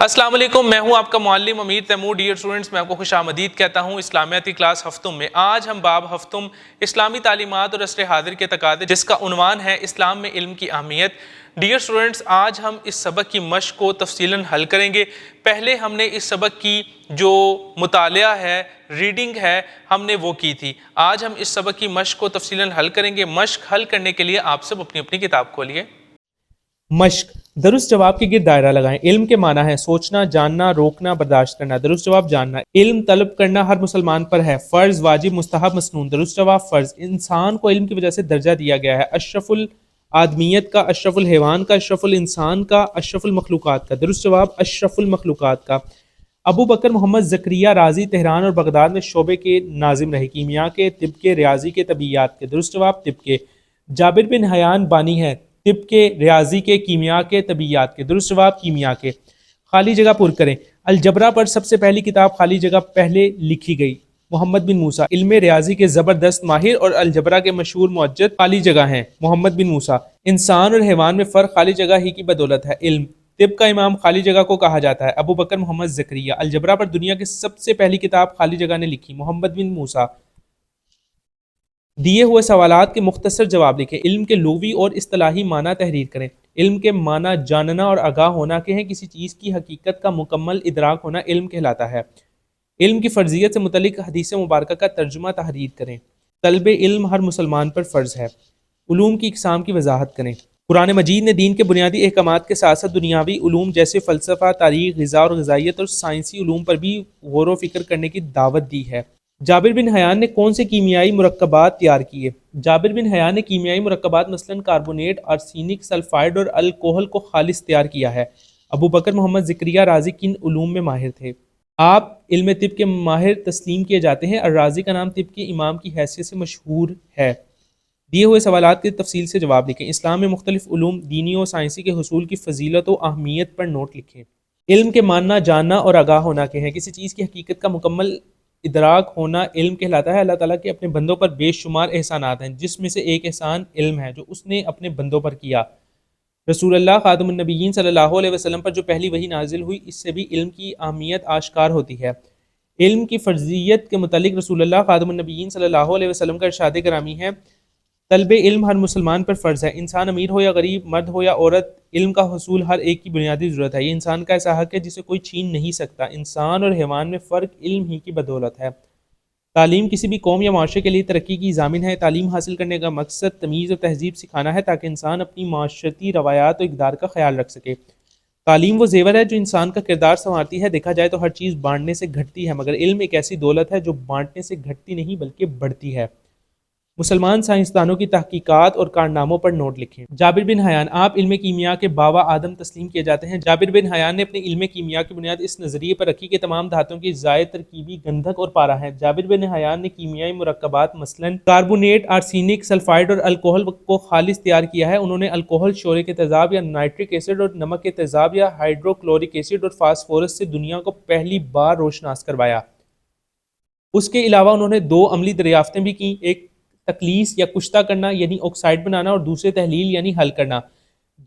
السلام علیکم، میں ہوں آپ کا معلم امیر تیمور۔ ڈیئر اسٹوڈنٹس، میں آپ کو خوش آمدید کہتا ہوں اسلامیاتی کلاس ہفتم میں۔ آج ہم باب ہفتم اسلامی تعلیمات اور عصر حاضر کے تقاضے جس کا عنوان ہے اسلام میں علم کی اہمیت۔ ڈیئر اسٹوڈنٹس، آج ہم اس سبق کی مشق کو تفصیلاً حل کریں گے۔ پہلے ہم نے اس سبق کی جو مطالعہ ہے، ریڈنگ ہے، ہم نے وہ کی تھی۔ آج ہم اس سبق کی مشق کو تفصیلاً حل کریں گے۔ مشق حل کرنے کے لیے آپ سب اپنی اپنی کتاب کھولیے۔ مشق درست جواب کے گرد دائرہ لگائیں۔ علم کے معنی ہے سوچنا، جاننا، روکنا، برداشت کرنا۔ درست جواب جاننا۔ علم طلب کرنا ہر مسلمان پر ہے۔ فرض، واجب، مستحب، مسنون۔ درست جواب فرض۔ انسان کو علم کی وجہ سے درجہ دیا گیا ہے، اشرف الآدمیت کا، اشرف الحیوان کا، اشرف الانسان کا، اشرف المخلوقات کا۔ درست جواب اشرف المخلوقات کا۔ ابو بکر محمد زکریا رازی تہران اور بغداد میں شعبے کے ناظم رہے، کیمیا کے، طب کے، ریاضی کے، طبیعیات کے۔ درست جواب طب کے۔ جابر بن حیان بانی ہے، طب کے، ریاضی کے، کیمیا کے، طبیعیات کے۔ درست جواب کیمیا کے۔ خالی جگہ پر کریں۔ الجبرا پر سب سے پہلی کتاب خالی جگہ پہلے لکھی گئی، محمد بن موسیٰ۔ علم ریاضی کے زبردست ماہر اور الجبرا کے مشہور موجد خالی جگہ ہیں، محمد بن موسیٰ۔ انسان اور حیوان میں فرق خالی جگہ ہی کی بدولت ہے۔ علم طب کا امام خالی جگہ کو کہا جاتا ہے، ابو بکر محمد زکریا۔ الجبرا پر دنیا کی سب سے پہلی کتاب خالی جگہ نے لکھی، محمد بن موسیٰ۔ دیے ہوئے سوالات کے مختصر جواب لکھیں۔ علم کے لغوی اور اصطلاحی معنی تحریر کریں۔ علم کے معنی جاننا اور آگاہ ہونا کے ہیں، کسی چیز کی حقیقت کا مکمل ادراک ہونا علم کہلاتا ہے۔ علم کی فرضیت سے متعلق حدیث مبارکہ کا ترجمہ تحریر کریں۔ طلب علم ہر مسلمان پر فرض ہے۔ علوم کی اقسام کی وضاحت کریں۔ قرآن مجید نے دین کے بنیادی احکامات کے ساتھ ساتھ دنیاوی علوم جیسے فلسفہ، تاریخ، غذا اور غذائیت اور سائنسی علوم پر بھی غور و فکر کرنے کی دعوت دی ہے۔ جابر بن حیان نے کون سے کیمیائی مرکبات تیار کیے؟ جابر بن حیان نے کیمیائی مرکبات مثلاً کاربونیٹ، آرسینک، سلفائڈ اور الکوہل کو خالص تیار کیا ہے۔ ابو بکر محمد زکریا رازی کن علوم میں ماہر تھے؟ آپ علم طب کے ماہر تسلیم کیے جاتے ہیں۔ الرازی کا نام طب کے امام کی حیثیت سے مشہور ہے۔ دیے ہوئے سوالات کے تفصیل سے جواب لکھیں۔ اسلام میں مختلف علوم دینی و سائنسی کے حصول کی فضیلت و اہمیت پر نوٹ لکھیں۔ علم کے ماننا، جاننا اور آگاہ ہونا کے ہیں، کسی چیز کی حقیقت کا مکمل ادراک ہونا علم کہلاتا ہے۔ اللہ تعالیٰ کے اپنے بندوں پر بے شمار احسانات ہیں، جس میں سے ایک احسان علم ہے جو اس نے اپنے بندوں پر کیا۔ رسول اللہ خاتم النبیین صلی اللہ علیہ وسلم پر جو پہلی وحی نازل ہوئی، اس سے بھی علم کی اہمیت آشکار ہوتی ہے۔ علم کی فرضیت کے متعلق رسول اللہ خاتم النبیین صلی اللہ علیہ وسلم کا ارشاد گرامی ہے، طلب علم ہر مسلمان پر فرض ہے۔ انسان امیر ہو یا غریب، مرد ہو یا عورت، علم کا حصول ہر ایک کی بنیادی ضرورت ہے۔ یہ انسان کا ایسا حق ہے جسے کوئی چھین نہیں سکتا۔ انسان اور حیوان میں فرق علم ہی کی بدولت ہے۔ تعلیم کسی بھی قوم یا معاشرے کے لیے ترقی کی ضامن ہے۔ تعلیم حاصل کرنے کا مقصد تمیز اور تہذیب سکھانا ہے تاکہ انسان اپنی معاشرتی روایات و اقدار کا خیال رکھ سکے۔ تعلیم وہ زیور ہے جو انسان کا کردار سنوارتی ہے۔ دیکھا جائے تو ہر چیز بانٹنے سے گھٹتی ہے، مگر علم ایک ایسی دولت ہے جو بانٹنے سے گھٹتی نہیں بلکہ بڑھتی ہے۔ مسلمان سائنسدانوں کی تحقیقات اور کارناموں پر نوٹ لکھیں۔ جابر بن حیان، آپ علم کیمیا کے بابا آدم تسلیم کیے جاتے ہیں۔ جابر بن حیان نے اپنے علم کیمیا کی بنیاد اس نظریے پر رکھی کہ تمام دھاتوں کی زائد ترکیبی گندھک اور پارہ ہیں۔ جابر بن حیان نے کیمیائی مرکبات مثلاً کاربونیٹ، آرسینک، سلفائڈ اور الکوہل کو خالص تیار کیا ہے۔ انہوں نے الکوہل، شورے کے تیزاب یا نائٹرک ایسڈ اور نمک کے تیزاب یا ہائیڈروکلورک ایسڈ اور فاسفورس سے دنیا کو پہلی بار روشناس کروایا۔ اس کے علاوہ انہوں نے دو عملی دریافتیں بھی کیں، ایک تکلیس یا کشتہ کرنا یعنی آکسائڈ بنانا، اور دوسرے تحلیل یعنی حل کرنا۔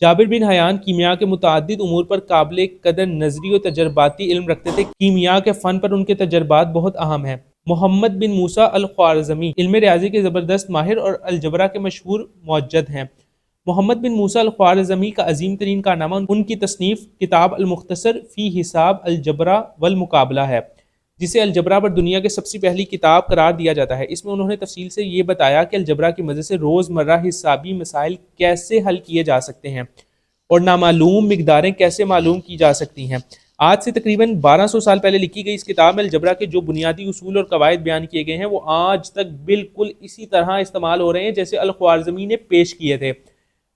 جابر بن حیان کیمیا کے متعدد امور پر قابل قدر نظری و تجرباتی علم رکھتے تھے۔ کیمیا کے فن پر ان کے تجربات بہت اہم ہیں۔ محمد بن موسیٰ الخوارزمی علم ریاضی کے زبردست ماہر اور الجبرا کے مشہور موجد ہیں۔ محمد بن موسیٰ الخوارزمی کا عظیم ترین کارنامہ ان کی تصنیف کتاب المختصر فی حساب الجبرا والمقابلہ ہے، جسے الجبرا پر دنیا کے سب سے پہلی کتاب قرار دیا جاتا ہے۔ اس میں انہوں نے تفصیل سے یہ بتایا کہ الجبرا کی مدد سے روزمرہ حسابی مسائل کیسے حل کیے جا سکتے ہیں اور نامعلوم مقداریں کیسے معلوم کی جا سکتی ہیں۔ آج سے تقریباً 1200 سال پہلے لکھی گئی اس کتاب میں الجبرا کے جو بنیادی اصول اور قواعد بیان کیے گئے ہیں وہ آج تک بالکل اسی طرح استعمال ہو رہے ہیں جیسے الخوارزمی نے پیش کیے تھے۔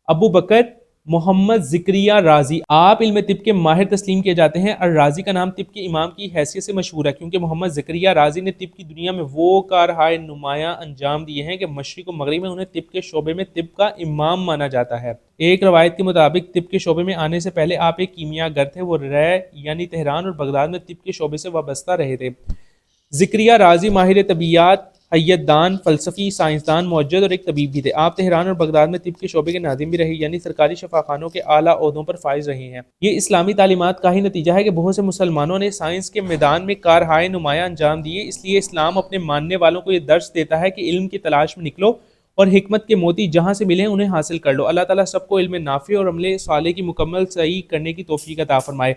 ابو بکر محمد زکریا رازی، آپ علم طب کے ماہر تسلیم کیے جاتے ہیں۔ الرازی کا نام طب کے امام کی حیثیت سے مشہور ہے کیونکہ محمد زکریا رازی نے طب کی دنیا میں وہ کارہائے نمایاں انجام دیے ہیں کہ مشرق و مغرب میں انہیں طب کے شعبے میں طب کا امام مانا جاتا ہے۔ ایک روایت کے مطابق طب کے شعبے میں آنے سے پہلے آپ ایک کیمیا گر تھے، وہ رے یعنی تہران اور بغداد میں طب کے شعبے سے وابستہ رہے تھے۔ زکریا رازی ماہر طبیعیات، حیت دان، فلسفی، سائنسدان، معجد اور ایک طبیب بھی تھے۔ آپ تہران اور بغداد میں طب کے شعبے کے ناظم بھی رہے، یعنی سرکاری شفاخانوں کے اعلیٰ عہدوں پر فائز رہے ہیں۔ یہ اسلامی تعلیمات کا ہی نتیجہ ہے کہ بہت سے مسلمانوں نے سائنس کے میدان میں کارہائے نمایاں انجام دیے۔ اس لیے اسلام اپنے ماننے والوں کو یہ درس دیتا ہے کہ علم کی تلاش میں نکلو اور حکمت کے موتی جہاں سے ملیں انہیں حاصل کر لو۔ اللہ تعالیٰ سب کو علم نافع اور عمل صالح کی مکمل صحیح کرنے کی توفیق عطا فرمائے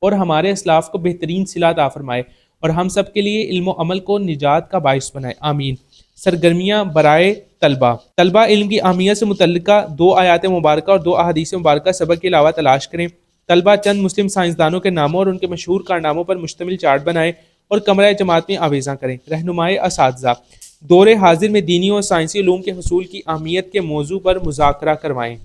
اور ہمارے اسلاف کو بہترین صلہ عطا فرمائے اور ہم سب کے لیے علم و عمل کو نجات کا باعث بنائے، آمین۔ سرگرمیاں برائے طلبہ علم کی اہمیت سے متعلقہ 2 آیات مبارکہ اور 2 احادیث مبارکہ سبق کے علاوہ تلاش کریں۔ طلبہ چند مسلم سائنسدانوں کے ناموں اور ان کے مشہور کارناموں پر مشتمل چارٹ بنائیں اور کمرہ جماعت میں آویزاں کریں۔ رہنمائے اساتذہ دور حاضر میں دینی اور سائنسی علوم کے حصول کی اہمیت کے موضوع پر مذاکرہ کروائیں۔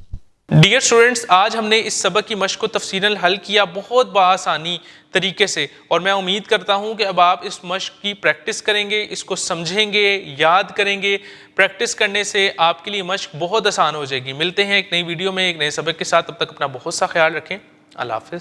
ڈیئر اسٹوڈنٹس، آج ہم نے اس سبق کی مشق کو تفصیلاً حل کیا بہت بآسانی طریقے سے، اور میں امید کرتا ہوں کہ اب آپ اس مشق کی پریکٹس کریں گے، اس کو سمجھیں گے، یاد کریں گے۔ پریکٹس کرنے سے آپ کے لیے مشق بہت آسان ہو جائے گی۔ ملتے ہیں ایک نئی ویڈیو میں ایک نئے سبق کے ساتھ، تب تک اپنا بہت سا خیال رکھیں۔ اللہ حافظ۔